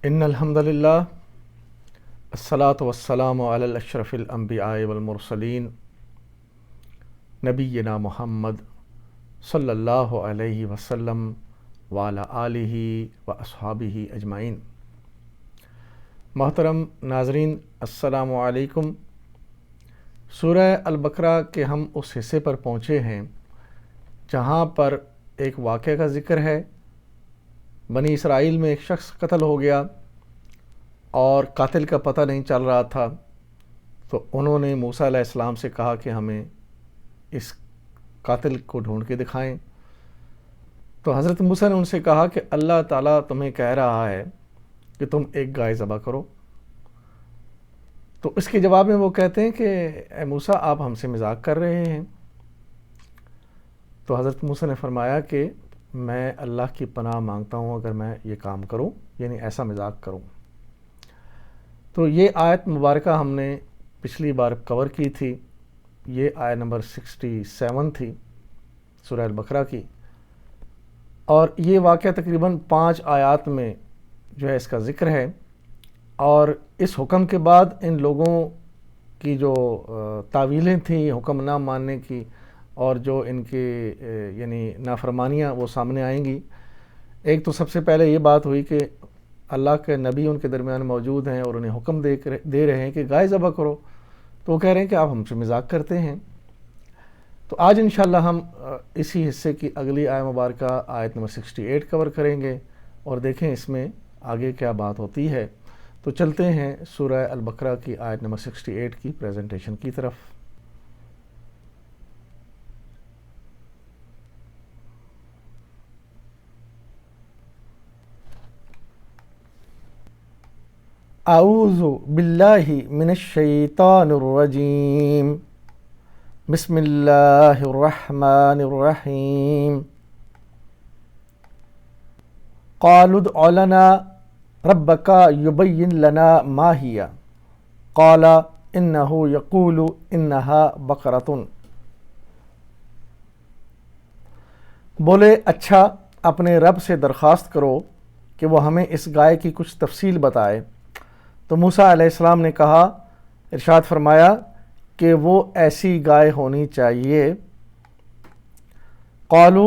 ان الحمد للہ الصلاۃ والسلام علی الاشرف الانبیاء والمرسلین نبینا محمد صلی اللہ علیہ وسلم وعلی آلہ و اصحابہ اجمعین۔ محترم ناظرین، السلام علیکم۔ سورہ البقرہ کے ہم اس حصے پر پہنچے ہیں جہاں پر ایک واقعہ کا ذکر ہے۔ بنی اسرائیل میں ایک شخص قتل ہو گیا اور قاتل کا پتہ نہیں چل رہا تھا، تو انہوں نے موسیٰ علیہ السلام سے کہا کہ ہمیں اس قاتل کو ڈھونڈ کے دکھائیں۔ تو حضرت موسیٰ نے ان سے کہا کہ اللہ تعالیٰ تمہیں کہہ رہا ہے کہ تم ایک گائے ذبح کرو۔ تو اس کے جواب میں وہ کہتے ہیں کہ اے موسیٰ، آپ ہم سے مذاق کر رہے ہیں۔ تو حضرت موسیٰ نے فرمایا کہ میں اللہ کی پناہ مانگتا ہوں اگر میں یہ کام کروں، یعنی ایسا مذاق کروں۔ تو یہ آیت مبارکہ ہم نے پچھلی بار کور کی تھی، یہ آیت نمبر 67 تھی سورہ البقرہ کی، اور یہ واقعہ تقریباً 5 آیات میں جو ہے اس کا ذکر ہے۔ اور اس حکم کے بعد ان لوگوں کی جو تعویلیں تھیں حکم نہ ماننے کی اور جو ان کے یعنی نافرمانیاں وہ سامنے آئیں گی۔ ایک تو سب سے پہلے یہ بات ہوئی کہ اللہ کے نبی ان کے درمیان موجود ہیں اور انہیں حکم دے رہے ہیں کہ گائے ذبح کرو، تو وہ کہہ رہے ہیں کہ آپ ہم سے مذاق کرتے ہیں۔ تو آج انشاءاللہ ہم اسی حصے کی اگلی آیت مبارکہ آیت نمبر 68 کور کریں گے اور دیکھیں اس میں آگے کیا بات ہوتی ہے۔ تو چلتے ہیں سورہ البقرہ کی آیت نمبر 68 کی پریزنٹیشن کی طرف۔ اعوذ باللہ من الشیطان الرجیم، بسم اللہ الرحمن الرحیم۔ قالوا ادع لنا ربک یبین لنا ما ہی قال انہ یقول انہا بقرۃ۔ بولے اچھا اپنے رب سے درخواست کرو کہ وہ ہمیں اس گائے کی کچھ تفصیل بتائے۔ تو موسیٰ علیہ السلام نے کہا، ارشاد فرمایا کہ وہ ایسی گائے ہونی چاہیے۔ قالوا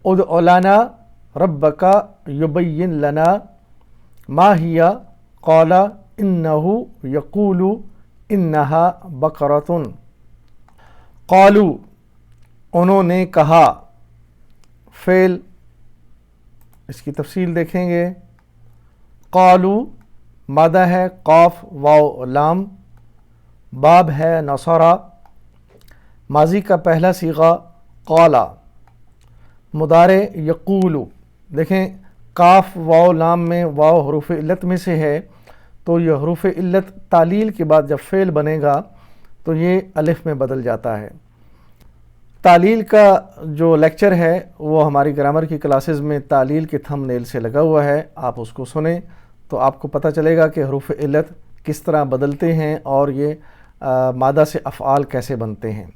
ادع لنا ربک یبین لنا ما ہی قال انہ یقول انہا بقرۃ۔ قالوا انہوں نے کہا، فعل اس کی تفصیل دیکھیں گے۔ قالوا مادہ ہے قاف واو لام، باب ہے نصرہ، ماضی کا پہلا صیغہ قالا، مضارع یقول۔ دیکھیں قاف واو لام میں واو حروف علت میں سے ہے، تو یہ حروف علت تعلیل کے بعد جب فعل بنے گا تو یہ الف میں بدل جاتا ہے۔ تعلیل کا جو لیکچر ہے وہ ہماری گرامر کی کلاسز میں تعلیل کے تھم نیل سے لگا ہوا ہے، آپ اس کو سنیں تو آپ کو پتہ چلے گا کہ حروف علت کس طرح بدلتے ہیں اور یہ مادہ سے افعال کیسے بنتے ہیں۔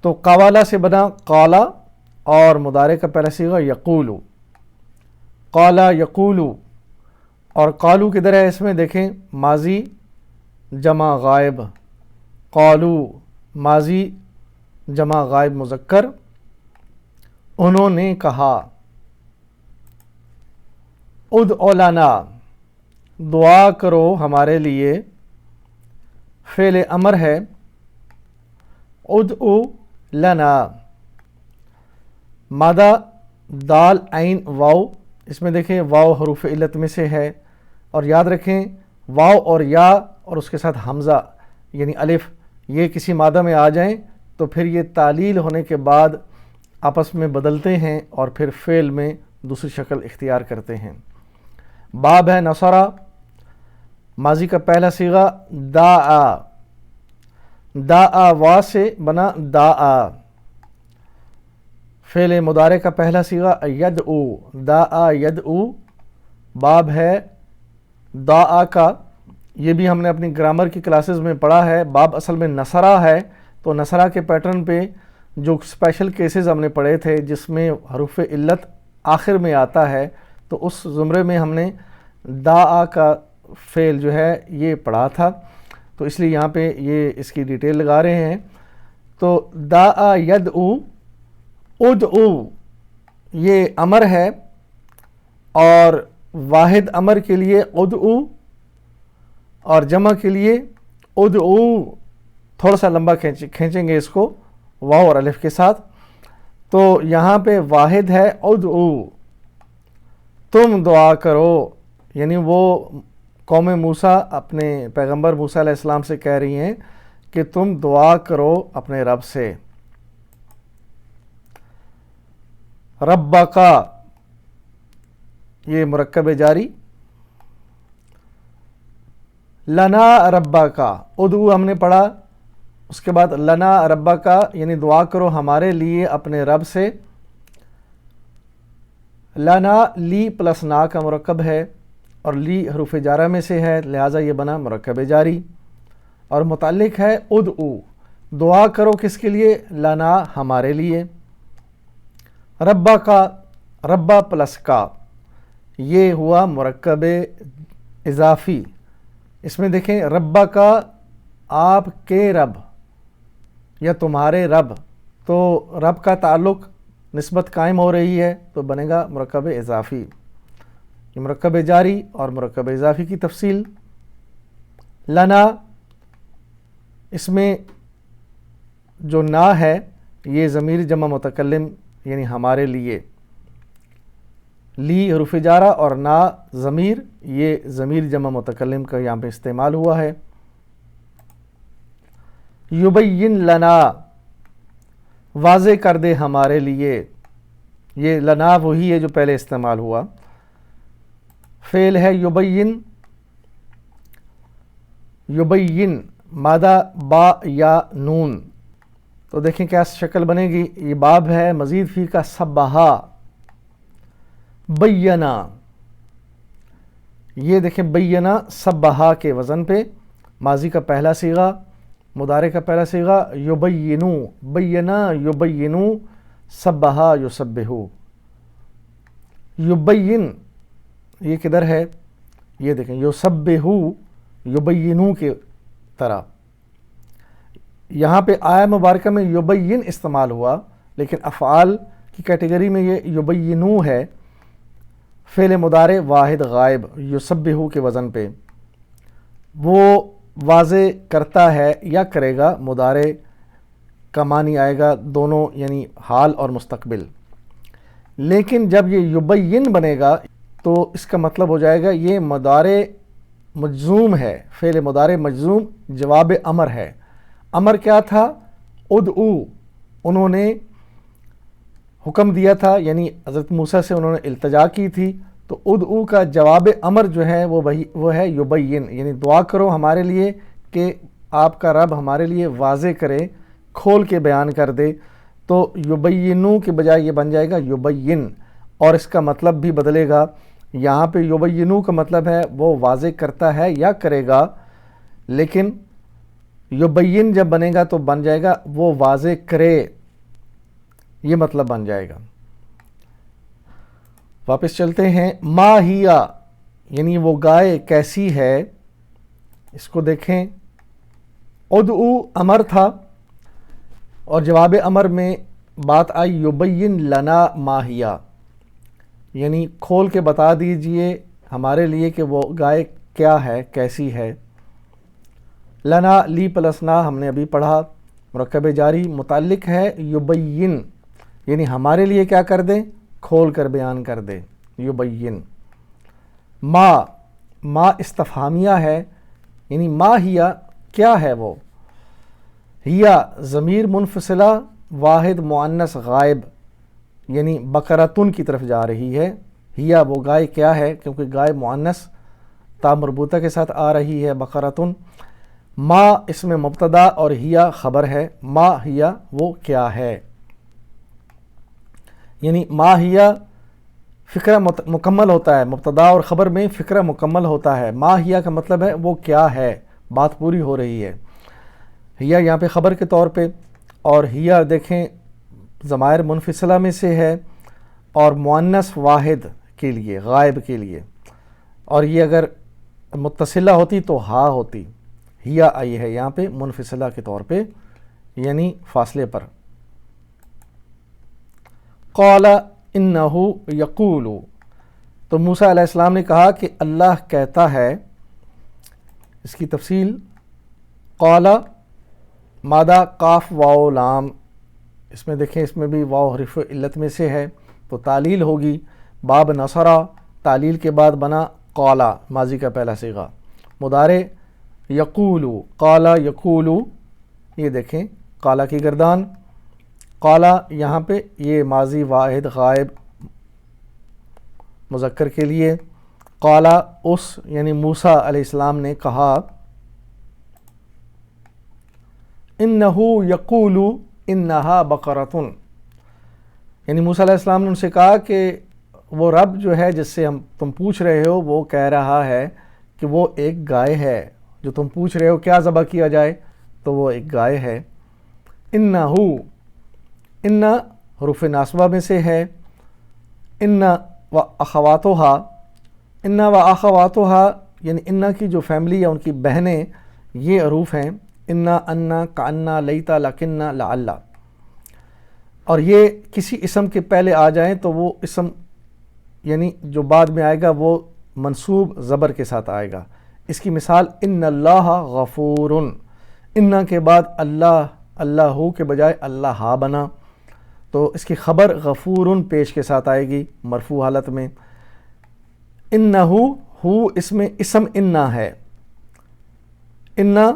تو قوالا سے بنا قالا اور مضارع کا پہلا صیغہ یقول، قالا یقول۔ اور قالو کدھر ہے اس میں؟ دیکھیں ماضی جمع غائب، قالو ماضی جمع غائب مذکر، انہوں نے کہا۔ ادع لنا دعا کرو ہمارے لیے، فعل امر ہے۔ ادع لنا مادہ دال عین واو، اس میں دیکھیں واو حروف علت میں سے ہے، اور یاد رکھیں واو اور یا اور اس کے ساتھ حمزہ یعنی الف، یہ کسی مادہ میں آ جائیں تو پھر یہ تعلیل ہونے کے بعد آپس میں بدلتے ہیں اور پھر فعل میں دوسری شکل اختیار کرتے ہیں۔ باب ہے نصرہ، ماضی کا پہلا صیغہ دعا، دعا وا سے بنا دعا، فعل مضارع کا پہلا صیغہ یدعو، دعا یدعو، باب ہے دعا کا، یہ بھی ہم نے اپنی گرامر کی کلاسز میں پڑھا ہے۔ باب اصل میں نصرہ ہے، تو نصرہ کے پیٹرن پہ جو اسپیشل کیسز ہم نے پڑھے تھے جس میں حروف علت آخر میں آتا ہے، تو اس زمرے میں ہم نے دعا کا فعل جو ہے یہ پڑھا تھا، تو اس لیے یہاں پہ یہ اس کی ڈیٹیل لگا رہے ہیں۔ تو دعا یدعو، ادعو یہ امر ہے، اور واحد امر کے لیے ادعو، اور جمع کے لیے ادعو، تھوڑا سا لمبا کھینچیں گے اس کو واو اور الف کے ساتھ۔ تو یہاں پہ واحد ہے ادعو، تم دعا کرو، یعنی وہ قوم موسیٰ اپنے پیغمبر موسیٰ علیہ السلام سے کہہ رہی ہیں کہ تم دعا کرو اپنے رب سے۔ ربکا یہ مرکب جاری، لنا ربکا، ادعو ہم نے پڑھا، اس کے بعد لنا ربکا یعنی دعا کرو ہمارے لیے اپنے رب سے۔ لنا لی پلس نا کا مرکب ہے، اور لی حروف جارہ میں سے ہے، لہٰذا یہ بنا مرکب جاری، اور متعلق ہے ادعو، دعا کرو کس کے لیے؟ لنا ہمارے لیے۔ ربا کا، ربا پلس کا، یہ ہوا مرکب اضافی۔ اس میں دیکھیں ربا کا آپ کے رب یا تمہارے رب، تو رب کا تعلق نسبت قائم ہو رہی ہے تو بنے گا مرکب اضافی۔ یہ مرکب جاری اور مرکب اضافی کی تفصیل۔ لنا، اس میں جو نا ہے یہ ضمیر جمع متکلم یعنی ہمارے لیے، لی حروف جارہ اور نا ضمیر، یہ ضمیر جمع متکلم کا یہاں پہ استعمال ہوا ہے۔ یبین لنا، واضح کر دے ہمارے لیے، یہ لنا وہی ہے جو پہلے استعمال ہوا، فعل ہے یبین، یبین مادہ با یا نون، تو دیکھیں کیا شکل بنے گی، یہ باب ہے مزید فی کا سبہا، بینا، یہ دیکھیں بینا سبہا کے وزن پہ، ماضی کا پہلا صیغہ، مضارع کا پہلا صیغہ، یبینو، بینا یبینو، سبہا یسبہو۔ یبین یہ کدھر ہے، یہ دیکھیں یسبہو، یبینو کے طرح، یہاں پہ آیہ مبارکہ میں یبین استعمال ہوا، لیکن افعال کی کیٹیگری میں یہ یبینو ہے، فعل مضارع واحد غائب یسبہو کے وزن پہ، وہ واضح کرتا ہے یا کرے گا، مضارع کا معنی آئے گا دونوں یعنی حال اور مستقبل، لیکن جب یہ یبین بنے گا تو اس کا مطلب ہو جائے گا یہ مضارع مجزوم ہے، فعل مضارع مجزوم جواب امر ہے۔ امر کیا تھا؟ ادعو، انہوں نے حکم دیا تھا، یعنی حضرت موسیٰ سے انہوں نے التجا کی تھی، تو ادعو کا جواب امر جو ہے وہ ہے یبین، یعنی دعا کرو ہمارے لیے کہ آپ کا رب ہمارے لیے واضح کرے، کھول کے بیان کر دے، تو یبینو کے بجائے یہ بن جائے گا یبین، اور اس کا مطلب بھی بدلے گا، یہاں پہ یبینو کا مطلب ہے وہ واضح کرتا ہے یا کرے گا، لیکن یبین جب بنے گا تو بن جائے گا وہ واضح کرے، یہ مطلب بن جائے گا۔ واپس چلتے ہیں، ما ہیا یعنی وہ گائے کیسی ہے، اس کو دیکھیں، ادعو امر تھا اور جواب امر میں بات آئی یبین لنا ما ہیا، یعنی کھول کے بتا دیجئے ہمارے لیے کہ وہ گائے کیا ہے، کیسی ہے۔ لنا لی پلس نا ہم نے ابھی پڑھا، مرکب جاری، متعلق ہے یبین، یعنی ہمارے لیے کیا کر دیں، کھول کر بیان کر دے، یبین۔ ما استفہامیہ ہے، یعنی ما ہیا کیا ہے وہ، ہیا ضمیر منفصلہ واحد مؤنث غائب، یعنی بقرۃن کی طرف جا رہی ہے، ہیا وہ گائے کیا ہے، کیونکہ گائے مؤنث تا مربوطہ کے ساتھ آ رہی ہے، بقرۃن۔ ما اس میں مبتدا اور ہیا خبر ہے، ما ہیا وہ کیا ہے، یعنی ما ہیا فکرہ مکمل ہوتا ہے، مبتدا اور خبر میں فکرہ مکمل ہوتا ہے، ما ہیا کا مطلب ہے وہ کیا ہے، بات پوری ہو رہی ہے۔ ہیا یہاں پہ خبر کے طور پہ، اور ہیا دیکھیں ضمائر منفصلہ میں سے ہے اور مؤنث واحد کے لیے، غائب کے لیے، اور یہ اگر متصلہ ہوتی تو ہا ہوتی، ہیا آئی ہے یہاں پہ منفصلہ کے طور پہ، یعنی فاصلے پر۔ قال انہ یقول، تو موسیٰ علیہ السلام نے کہا کہ اللہ کہتا ہے۔ اس کی تفصیل، قال مادہ کاف واو لام، اس میں دیکھیں اس میں بھی واو حرف علت میں سے ہے تو تعلیل ہوگی۔ باب نصرہ، تعلیل کے بعد بنا قالا، ماضی کا پہلا صیغہ۔ مضارع یقولو، قالا یقولو، یہ دیکھیں قالا کی گردان، قالا یہاں پہ یہ ماضی واحد غائب مذکر کے لیے، قالا اس یعنی موسیٰ علیہ السلام نے کہا، انہو یقولو انہا بقرۃ، یعنی موسیٰ علیہ السلام نے ان سے کہا کہ وہ رب جو ہے جس سے تم پوچھ رہے ہو وہ کہہ رہا ہے کہ وہ ایک گائے ہے، جو تم پوچھ رہے ہو کیا ذبح کیا جائے تو وہ ایک گائے ہے۔ انہو، ان حروف ناصبہ میں سے ہے، ان و اخواتہا، ان و اخواتہا یعنی ان کی جو فیملی ہے ان کی بہنیں یہ حروف ہیں، انا، انا، کانا، لیتا، لکنا، لعل، اور یہ کسی اسم کے پہلے آ جائیں تو وہ اسم یعنی جو بعد میں آئے گا وہ منصوب زبر کے ساتھ آئے گا۔ اس کی مثال ان اللہ غفور، ان کے بعد اللہ، اللہ کے بجائے اللہ بنا تو اس کی خبر غفور پیش کے ساتھ آئے گی مرفوع حالت میں۔ انہو، ہو اس میں اسم انا ہے، انا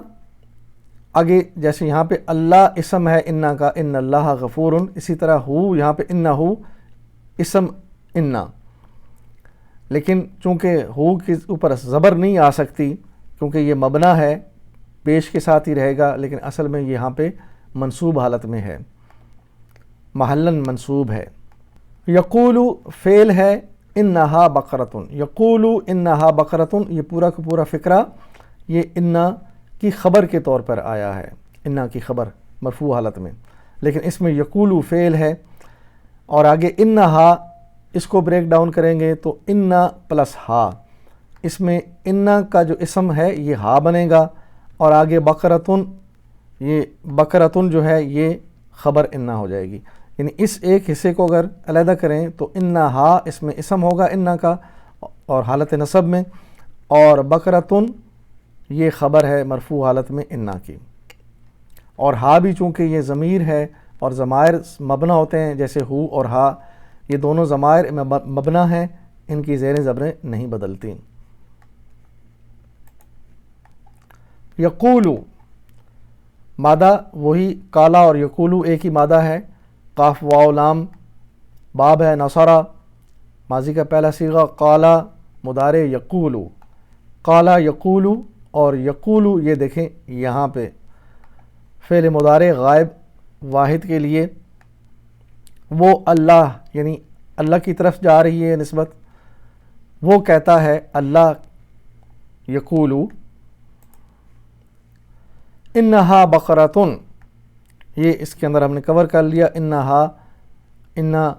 آگے جیسے یہاں پہ اللہ اسم ہے انا کا، ان اللہ غفور، اسی طرح ہو یہاں پہ انہو اسم انا، لیکن چونکہ ہو کے اوپر زبر نہیں آ سکتی کیونکہ یہ مبنی ہے، پیش کے ساتھ ہی رہے گا، لیکن اصل میں یہاں پہ منصوب حالت میں ہے، محلاً منصوب ہے۔ یقولو فعل ہے، انہا بقرۃ، یقولو انہا بقرۃ، یہ پورا کا پورا فقرہ یہ انا کی خبر کے طور پر آیا ہے، انا کی خبر مرفوع حالت میں، لیکن اس میں یقولو فعل ہے، اور آگے انہا اس کو بریک ڈاؤن کریں گے تو انا پلس ہا، اس میں انا کا جو اسم ہے یہ ہا بنے گا، اور آگے بقرۃن، یہ بقرۃن جو ہے یہ خبر انا ہو جائے گی، یعنی اس ایک حصے کو اگر علیحدہ کریں تو انا ہا اس میں اسم ہوگا انا کا اور حالت نصب میں، اور بقرۃن یہ خبر ہے مرفوع حالت میں انا کی، اور ہا بھی چونکہ یہ ضمیر ہے اور ضمائر مبنی ہوتے ہیں جیسے ہو اور ہا، یہ دونوں ضمائر مبنی ہیں، ان کی زیر زبریں نہیں بدلتی۔ یقولو مادہ وہی کالا اور یقولو ایک ہی مادہ ہے، قاف واو لام، باب ہے نصرہ، ماضی کا پہلا صیغہ، قالا مضارع یقولو، قالا یقولو، اور یقولو یہ دیکھیں یہاں پہ فعل مضارع غائب واحد کے لیے وہ اللہ یعنی اللہ کی طرف جا رہی ہے نسبت، وہ کہتا ہے اللہ، یقولو انہا بقرۃن، یہ اس کے اندر ہم نے کور کر لیا، انہا، انا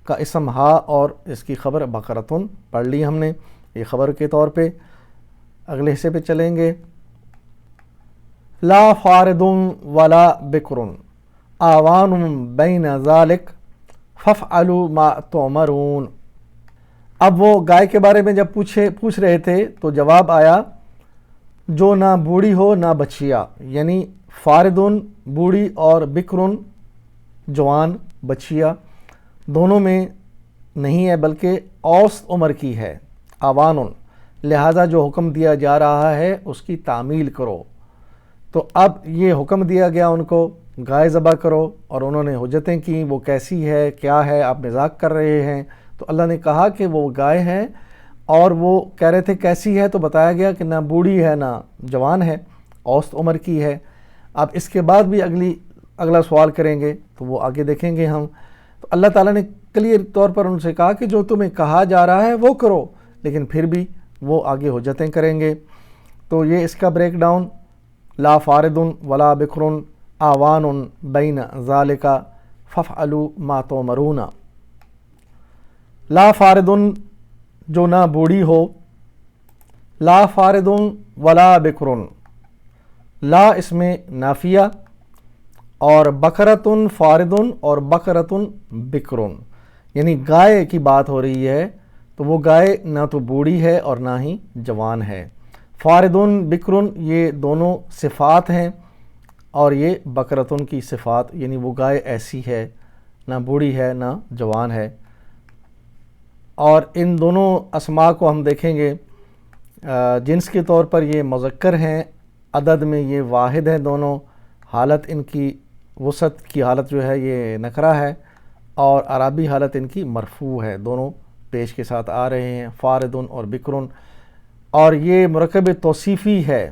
کا اسم ہا اور اس کی خبر بقرۃن پڑھ لی ہم نے، یہ خبر کے طور پہ۔ اگلے حصے پہ چلیں گے، لا فارد ولا بکر آوان بین ذالک فافعلوا ما تؤمرون۔ اب وہ گائے کے بارے میں جب پوچھ رہے تھے تو جواب آیا جو نہ بوڑھی ہو نہ بچیا، یعنی فاردن بوڑھی اور بکرن جوان بچیا دونوں میں نہیں ہے بلکہ اوسط عمر کی ہے، آوان، لہذا جو حکم دیا جا رہا ہے اس کی تعمیل کرو۔ تو اب یہ حکم دیا گیا ان کو گائے ذبح کرو اور انہوں نے حجتیں کی وہ کیسی ہے کیا ہے، آپ مذاق کر رہے ہیں، تو اللہ نے کہا کہ وہ گائے ہے، اور وہ کہہ رہے تھے کیسی ہے تو بتایا گیا کہ نہ بوڑھی ہے نہ جوان ہے، اوسط عمر کی ہے۔ اب اس کے بعد بھی اگلا سوال کریں گے تو وہ آگے دیکھیں گے ہم۔ تو اللہ تعالیٰ نے کلیئر طور پر ان سے کہا کہ جو تمہیں کہا جا رہا ہے وہ کرو، لیکن پھر بھی وہ آگے حجتیں کریں گے۔ تو یہ اس کا بریک ڈاؤن، لا فارد ولا بکر آوان بین ذالک فافعلوا ما تؤمرون۔ لا فارد جو نہ بوڑھی ہو لا فارد ولا بکر، لا اس میں نافیہ، اور بکرتن فاردن اور بکرتن بکرن، یعنی گائے کی بات ہو رہی ہے تو وہ گائے نہ تو بوڑھی ہے اور نہ ہی جوان ہے۔ فاردن بکرن یہ دونوں صفات ہیں، اور یہ بکرتن کی صفات، یعنی وہ گائے ایسی ہے، نہ بوڑھی ہے نہ جوان ہے۔ اور ان دونوں اسماء کو ہم دیکھیں گے جنس کے طور پر یہ مذکر ہیں، عدد میں یہ واحد ہیں دونوں، حالت ان کی وسعت کی حالت جو ہے یہ نکرہ ہے، اور اعرابی حالت ان کی مرفوع ہے، دونوں پیش کے ساتھ آ رہے ہیں، فاردن اور بکرن۔ اور یہ مرکب توصیفی ہے،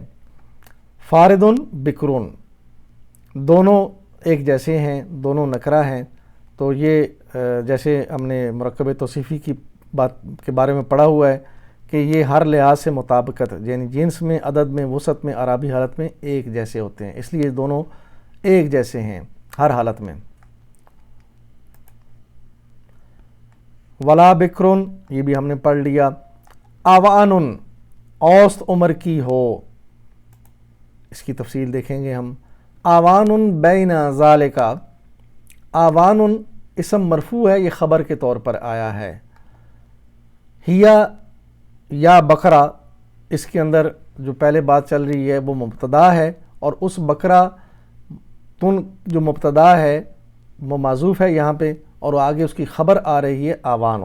فاردن بکرن، دونوں ایک جیسے ہیں، دونوں نکرہ ہیں۔ تو یہ جیسے ہم نے مرکب توصیفی کی بات کے بارے میں پڑھا ہوا ہے کہ یہ ہر لحاظ سے مطابقت، یعنی جنس میں، عدد میں، وسعت میں، اعرابی حالت میں ایک جیسے ہوتے ہیں، اس لیے دونوں ایک جیسے ہیں ہر حالت میں۔ ولا بکرن یہ بھی ہم نے پڑھ لیا۔ آوان اوسط عمر کی ہو، اس کی تفصیل دیکھیں گے ہم۔ آوان بین ذالک، آوان اسم مرفوع ہے، یہ خبر کے طور پر آیا ہے۔ ہیا یا بکرا، اس کے اندر جو پہلے بات چل رہی ہے وہ مبتدا ہے، اور اس بکرا تن جو مبتدا ہے وہ معذوف ہے یہاں پہ، اور آگے اس کی خبر آ رہی ہے آوان۔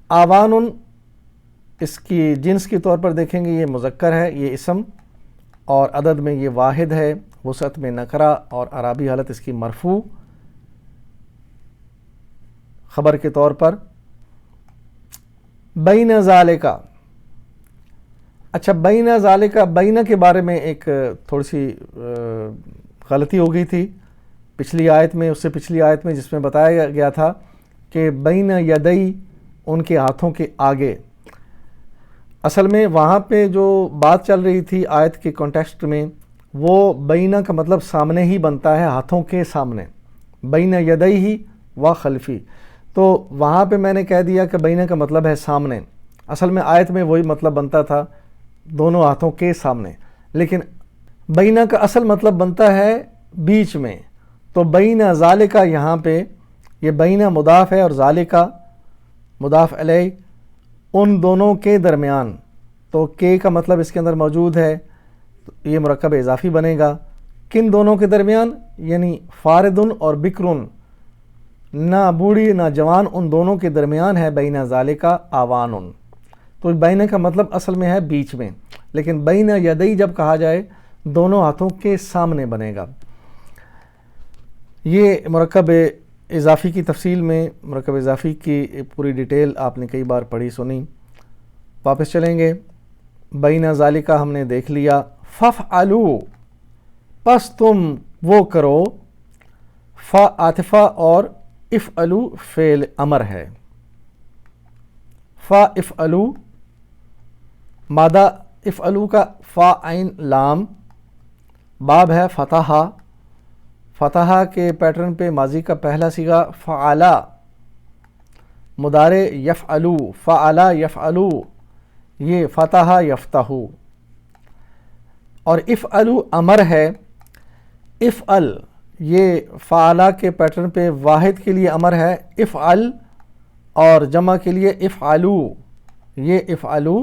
آوان اس کی جنس کے طور پر دیکھیں گے یہ مذکر ہے، یہ اسم، اور عدد میں یہ واحد ہے، وسعت میں نکرہ، اور اعرابی حالت اس کی مرفوع خبر کے طور پر۔ بین ذالک، اچھا بین ذالک، بین کے بارے میں ایک تھوڑی سی غلطی ہو گئی تھی پچھلی آیت میں، اس سے پچھلی آیت میں، جس میں بتایا گیا تھا کہ بین یدئی، ان کے ہاتھوں کے آگے۔ اصل میں وہاں پہ جو بات چل رہی تھی آیت کے کانٹیکسٹ میں، وہ بینہ کا مطلب سامنے ہی بنتا ہے، ہاتھوں کے سامنے، بین یدئی و خلفی۔ تو وہاں پہ میں نے کہہ دیا کہ بینہ کا مطلب ہے سامنے، اصل میں آیت میں وہی مطلب بنتا تھا، دونوں ہاتھوں کے سامنے، لیکن بینہ کا اصل مطلب بنتا ہے بیچ میں۔ تو بین ذالک یہاں پہ یہ بینہ مضاف ہے اور ذالک مضاف الیہ، ان دونوں کے درمیان، تو کے کا مطلب اس کے اندر موجود ہے، تو یہ مرکب اضافی بنے گا۔ کن دونوں کے درمیان؟ یعنی فاردن اور بکرن، نہ بوڑھی نہ جوان، ان دونوں کے درمیان ہے بین ذالک آوان۔ تو بین کا مطلب اصل میں ہے بیچ میں، لیکن بین یدئی جب کہا جائے دونوں ہاتھوں کے سامنے بنے گا۔ یہ مرکب اضافی کی تفصیل میں، مرکب اضافی کی پوری ڈیٹیل آپ نے کئی بار پڑھی سنی، واپس چلیں گے۔ بین ذالک ہم نے دیکھ لیا۔ فافعلوا، پس تم وہ کرو، فا عاطفہ اور افعلوا فعل امر ہے۔ فا افعلوا مادہ افعلوا کا فا عین لام، باب ہے فتحہ، فتحہ کے پیٹرن پہ ماضی کا پہلا صیغہ فعلا، مضارع یفعلو، فعلا یفعلو، یہ فتح یفتح، اور افعلو امر ہے۔ افعل یہ فعلا کے پیٹرن پہ واحد کے لیے امر ہے، افعل، اور جمع کے لیے افعلو، یہ افعلو،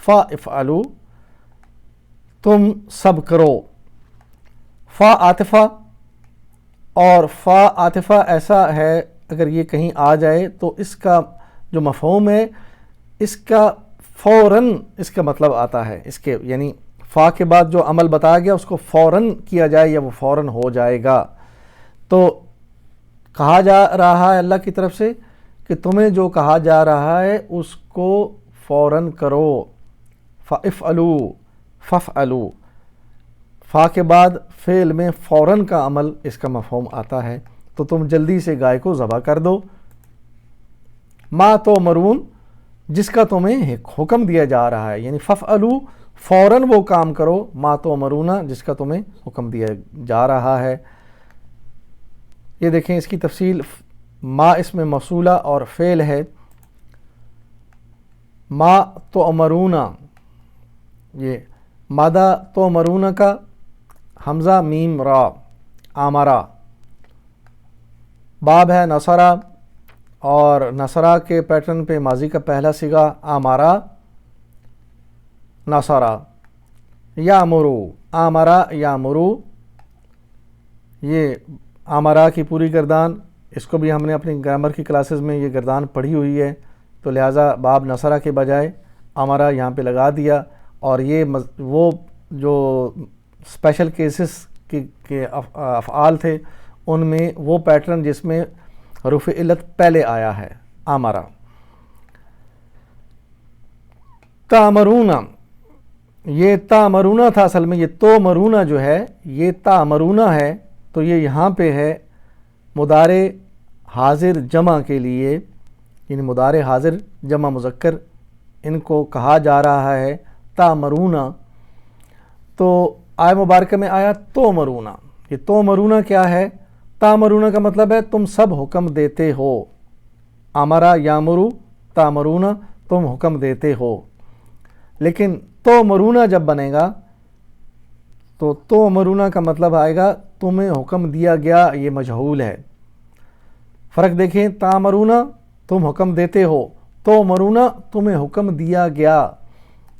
فا افعلو، تم سب کرو۔ فا عاطفہ، اور فا عاطفہ ایسا ہے اگر یہ کہیں آ جائے تو اس کا جو مفہوم ہے، اس کا فوراً اس کا مطلب آتا ہے، اس کے یعنی فا کے بعد جو عمل بتایا گیا اس کو فوراً کیا جائے یا وہ فوراً ہو جائے گا۔ تو کہا جا رہا ہے اللہ کی طرف سے کہ تمہیں جو کہا جا رہا ہے اس کو فوراً کرو۔ فافعلوا، فافعلوا، فا کے بعد فعل میں فوراً کا عمل اس کا مفہوم آتا ہے، تو تم جلدی سے گائے کو ذبح کر دو۔ ما تؤمرون، جس کا تمہیں حکم دیا جا رہا ہے، یعنی فافعلوا، فوراً وہ کام کرو، ما تؤمرون، جس کا تمہیں حکم دیا جا رہا ہے۔ یہ دیکھیں اس کی تفصیل، ما اس میں موصولہ اور فعل ہے، ما تؤمرون، یہ مادہ تؤمرون کا حمزہ میم را آمرا، باب ہے نصرہ، اور نصرہ کے پیٹرن پہ ماضی کا پہلا صیغہ آمرا نصرہ، یامرو آمرا یامرو، یہ آمرا کی پوری گردان، اس کو بھی ہم نے اپنی گرامر کی کلاسز میں یہ گردان پڑھی ہوئی ہے، تو لہٰذا باب نصرہ کے بجائے آمرا یہاں پہ لگا دیا، اور یہ وہ جو اسپیشل کیسز کے افعال تھے ان میں وہ پیٹرن جس میں حروف علت پہلے آیا ہے، آمرا۔ تامرون، یہ تامرون تھا اصل میں، یہ تو مرونہ جو ہے یہ تامرون ہے، تو یہ یہاں پہ ہے مضارع حاضر جمع کے لیے، یعنی مضارع حاضر جمع مذکر ان کو کہا جا رہا ہے تامرون، تو آیہ مبارکہ میں آیا تو مرونہ۔ یہ تو مرونہ کیا ہے؟ تامرون کا مطلب ہے تم سب حکم دیتے ہو، امرا یامرو تامرون، تم حکم دیتے ہو، لیکن تو مرونہ جب بنے گا تو مرونہ کا مطلب آئے گا تمہیں حکم دیا گیا، یہ مجہول ہے۔ فرق دیکھیں، تامرون تم حکم دیتے ہو، تو مرونہ تمہیں حکم دیا گیا،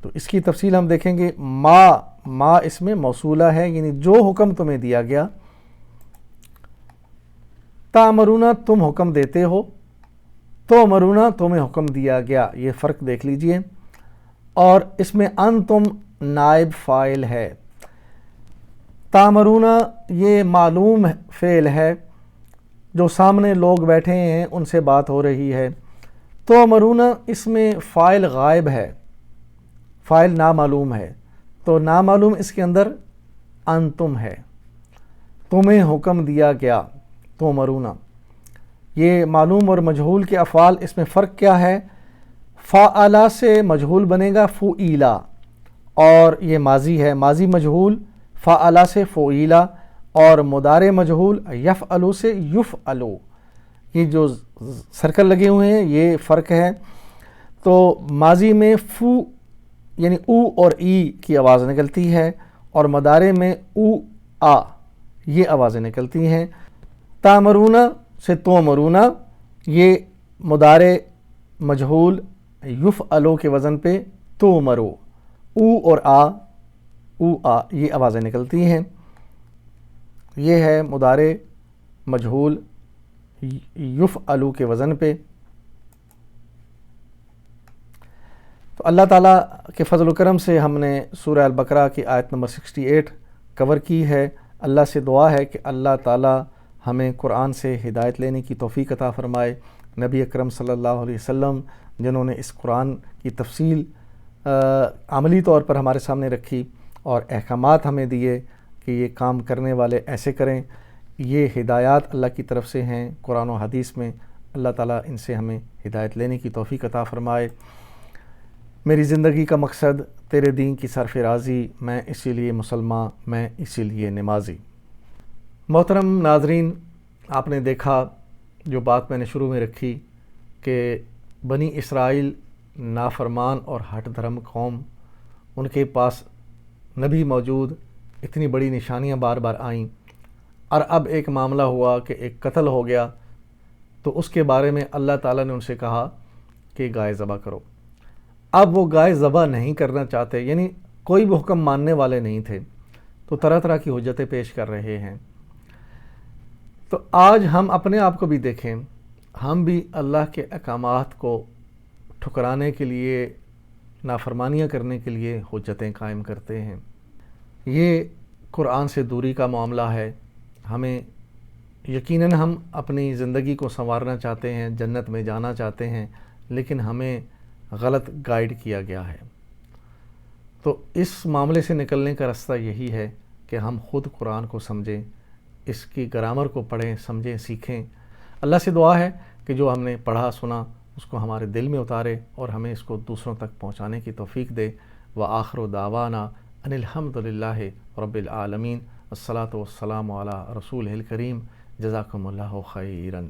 تو اس کی تفصیل ہم دیکھیں گے۔ ما اس میں موصولہ ہے، یعنی جو حکم تمہیں دیا گیا، تامرون تم حکم دیتے ہو، تو مرون تمہیں حکم دیا گیا، یہ فرق دیکھ لیجئے۔ اور اس میں انتم نائب فاعل ہے، تامرون یہ معلوم فعل ہے، جو سامنے لوگ بیٹھے ہیں ان سے بات ہو رہی ہے۔ تو مرون اس میں فاعل غائب ہے، فاعل نامعلوم ہے، تو نامعلوم اس کے اندر انتم ہے، تمہیں حکم دیا گیا، تو مرون۔ یہ معلوم اور مجہول کے افعال، اس میں فرق کیا ہے؟ فاعلا سے مجہول بنے گا فعیلا، اور یہ ماضی ہے، ماضی مجہول فاعلا سے فعیلا، اور مضارع مجہول یفعلو سے یفعلو، یہ جو سرکل لگے ہوئے ہیں یہ فرق ہے۔ تو ماضی میں فو یعنی او اور ای کی آواز نکلتی ہے، اور مضارع میں او آ یہ آوازیں نکلتی ہیں۔ تامرون سے تو مرون، یہ مضارع مجہول یفعلو کے وزن پہ تو مرو، او اور آ یہ آوازیں نکلتی ہیں، یہ ہے مضارع مجہول یفعلو کے وزن پہ۔ تو اللہ تعالیٰ کے فضل و کرم سے ہم نے سورہ البقرہ کی آیت نمبر 68 کور کی ہے۔ اللہ سے دعا ہے کہ اللہ تعالیٰ ہمیں قرآن سے ہدایت لینے کی توفیق عطا فرمائے۔ نبی اکرم صلی اللہ علیہ وسلم جنہوں نے اس قرآن کی تفصیل عملی طور پر ہمارے سامنے رکھی اور احکامات ہمیں دیے کہ یہ کام کرنے والے ایسے کریں، یہ ہدایات اللہ کی طرف سے ہیں قرآن و حدیث میں۔ اللہ تعالیٰ ان سے ہمیں ہدایت لینے کی توفیق عطا فرمائے۔ میری زندگی کا مقصد تیرے دین کی سرفرازی، میں اسی لیے مسلمان، میں اسی لیے نمازی۔ محترم ناظرین، آپ نے دیکھا جو بات میں نے شروع میں رکھی کہ بنی اسرائیل نافرمان اور ہٹ دھرم قوم، ان کے پاس نبی موجود، اتنی بڑی نشانیاں بار بار آئیں، اور اب ایک معاملہ ہوا کہ ایک قتل ہو گیا، تو اس کے بارے میں اللہ تعالیٰ نے ان سے کہا کہ گائے ذبح کرو۔ اب وہ گائے ذبح نہیں کرنا چاہتے، یعنی کوئی بھی حکم ماننے والے نہیں تھے، تو طرح طرح کی حجتیں پیش کر رہے ہیں۔ تو آج ہم اپنے آپ کو بھی دیکھیں، ہم بھی اللہ کے احکامات کو ٹھکرانے کے لیے، نافرمانیاں کرنے کے لیے حجتیں قائم کرتے ہیں۔ یہ قرآن سے دوری کا معاملہ ہے۔ ہمیں یقیناً ہم اپنی زندگی کو سنوارنا چاہتے ہیں، جنت میں جانا چاہتے ہیں، لیکن ہمیں غلط گائیڈ کیا گیا ہے۔ تو اس معاملے سے نکلنے کا راستہ یہی ہے کہ ہم خود قرآن کو سمجھیں، اس کی گرامر کو پڑھیں، سمجھیں، سیکھیں۔ اللہ سے دعا ہے کہ جو ہم نے پڑھا سنا اس کو ہمارے دل میں اتارے اور ہمیں اس کو دوسروں تک پہنچانے کی توفیق دے۔ وآخر دعوانا ان الحمد للہ رب العالمین، الصلاۃ والسلام علی رسولہ الکریم، جزاکم اللہ خیراً۔